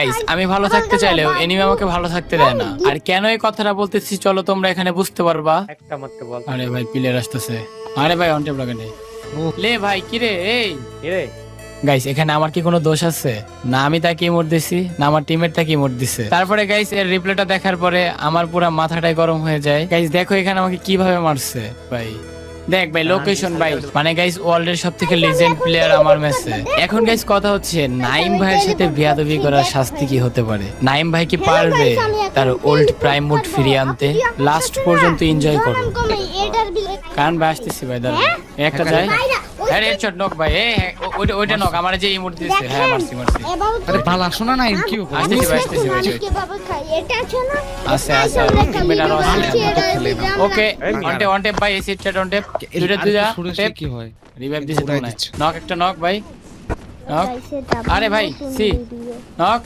Guys আমি ভালো থাকতে চাইলেও এনিমি আমাকে ভালো থাকতে দেয় না। আর কেন এই কথাটা বলতেছি চলো তোমরা এখানে বুঝতে পারবা। একটা মাত্র বল। আরে ভাই প্লেয়ার আসতেছে। আরে ভাই অন টেপ লাগানে লে ভাই কিরে এই কিরে গাইস এখানে আমার কি কোনো দোষ আছে? না আমি তাকে ইমোট দিছি, না আমার টিমমেট তাকে ইমোট দিছে। তারপরে গাইস এর রিপ্লেটা দেখার পরে আমার পুরো মাথাটাই গরম হয়ে যায়। গাইস দেখো এখানে আমাকে কিভাবে মারছে ভাই। দেখ ভাই লোকেশন ভাই, মানে গাইস ওয়ার্ল্ডের সবথেকে লিজেন্ড প্লেয়ার আমার ম্যাচে। এখন গাইস কথা হচ্ছে নাইম ভাইয়ের সাথে বেয়াদবি করার শাস্তি কি হতে পারে? নাইম ভাই কি পারবে তার ওল্ড প্রাইম মোড ফিরিয়ে আনতে? লাস্ট পর্যন্ত এনজয় করো। কারণ ভাই আসতেছি ভাই, দাঁড়ান একটা যায়। আরে হেডশট নক ভাই, ওইটা নক আমার যে ইমোট দিয়েছে। হ্যাঁ মারছি। আরে ভালো শোনা না কি আসতেছি ভাই। আছে টিমমেট আরো আছে। ওকে ওয়ান টেপ ভাই, এসি চ্যাট ওয়ান টেপ দুইটা টেপ কি হয়? রিভাইভ দিছে তো না। নক একটা নক ভাই, নক। আরে ভাই সি নক